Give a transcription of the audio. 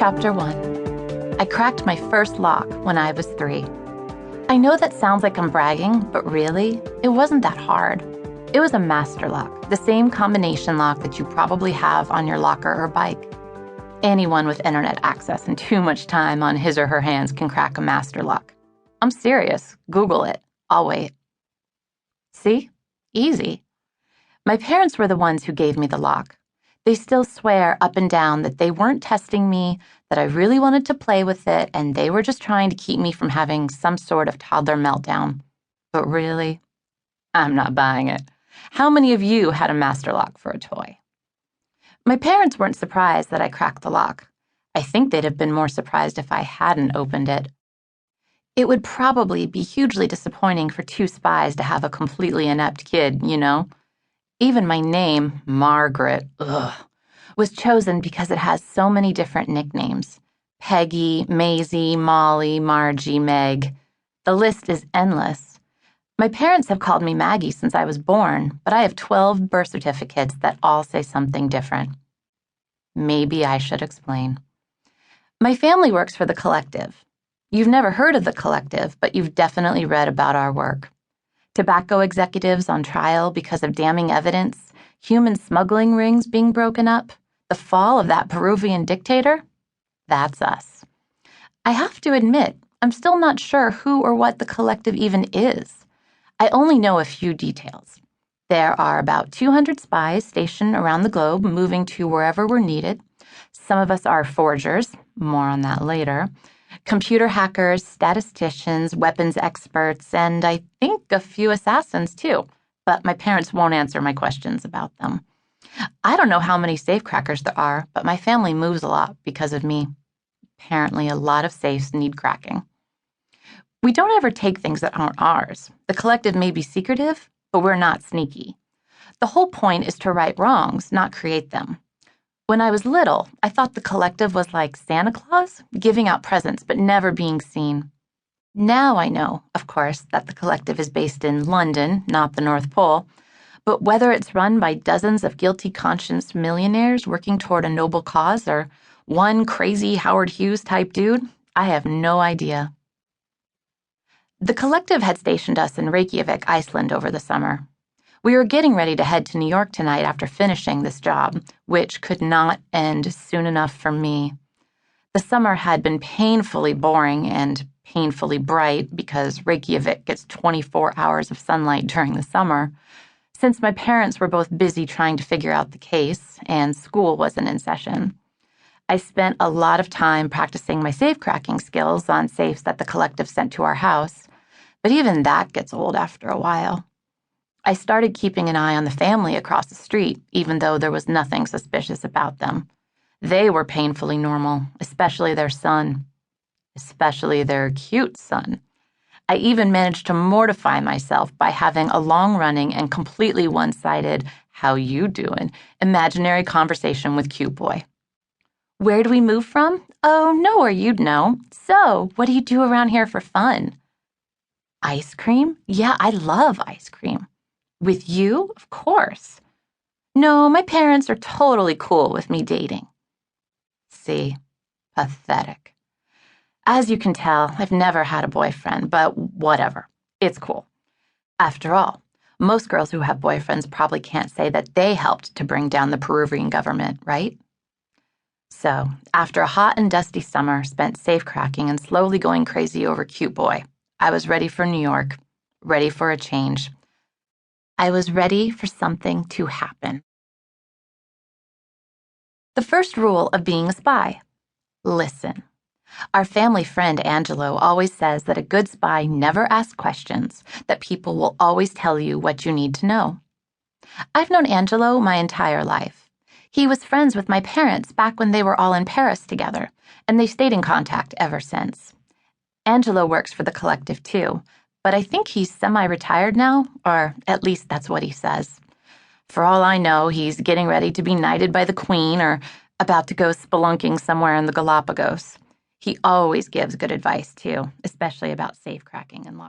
Chapter 1. I cracked my first lock when I was 3. I know that sounds like I'm bragging, but really, it wasn't that hard. It was a master lock, the same combination lock that you probably have on your locker or bike. Anyone with internet access and too much time on his or her hands can crack a master lock. I'm serious. Google it. I'll wait. See? Easy. My parents were the ones who gave me the lock. They still swear up and down that they weren't testing me, that I really wanted to play with it, and they were just trying to keep me from having some sort of toddler meltdown. But really, I'm not buying it. How many of you had a master lock for a toy? My parents weren't surprised that I cracked the lock. I think they'd have been more surprised if I hadn't opened it. It would probably be hugely disappointing for two spies to have a completely inept kid, you know? Even my name, Margaret, was chosen because it has so many different nicknames. Peggy, Maisie, Molly, Margie, Meg. The list is endless. My parents have called me Maggie since I was born, but I have 12 birth certificates that all say something different. Maybe I should explain. My family works for the Collective. You've never heard of the Collective, but you've definitely read about our work. Tobacco executives on trial because of damning evidence, human smuggling rings being broken up, the fall of that Peruvian dictator? That's us. I have to admit, I'm still not sure who or what the Collective even is. I only know a few details. There are about 200 spies stationed around the globe, moving to wherever we're needed. Some of us are forgers, more on that later, computer hackers, statisticians, weapons experts, and I think a few assassins too, but my parents won't answer my questions about them. I don't know how many safecrackers there are, but my family moves a lot because of me. Apparently, a lot of safes need cracking. We don't ever take things that aren't ours. The Collective may be secretive, but we're not sneaky. The whole point is to right wrongs, not create them. When I was little, I thought the Collective was like Santa Claus, giving out presents but never being seen. Now I know, of course, that the Collective is based in London, not the North Pole, but whether it's run by dozens of guilty conscience millionaires working toward a noble cause or one crazy Howard Hughes type dude, I have no idea. The Collective had stationed us in Reykjavik, Iceland over the summer. We were getting ready to head to New York tonight after finishing this job, which could not end soon enough for me. The summer had been painfully boring and painfully bright because Reykjavik gets 24 hours of sunlight during the summer. Since my parents were both busy trying to figure out the case and school wasn't in session, I spent a lot of time practicing my safe-cracking skills on safes that the Collective sent to our house, but even that gets old after a while. I started keeping an eye on the family across the street, even though there was nothing suspicious about them. They were painfully normal, especially their son. Especially their cute son. I even managed to mortify myself by having a long-running and completely one-sided, "how you doing?" imaginary conversation with cute boy. "Where do we move from? Oh, nowhere you'd know. So, what do you do around here for fun?" "Ice cream? Yeah, I love ice cream." "With you? Of course." "No, my parents are totally cool with me dating." See, pathetic. As you can tell, I've never had a boyfriend, but whatever. It's cool. After all, most girls who have boyfriends probably can't say that they helped to bring down the Peruvian government, right? So, after a hot and dusty summer spent safe-cracking and slowly going crazy over cute boy, I was ready for New York, ready for a change. I was ready for something to happen. The first rule of being a spy: listen. Our family friend Angelo always says that a good spy never asks questions, that people will always tell you what you need to know. I've known Angelo my entire life. He was friends with my parents back when they were all in Paris together, and they've stayed in contact ever since. Angelo works for the Collective too, but I think he's semi-retired now, or at least that's what he says. For all I know, he's getting ready to be knighted by the Queen or about to go spelunking somewhere in the Galapagos. He always gives good advice too, especially about safe-cracking and lock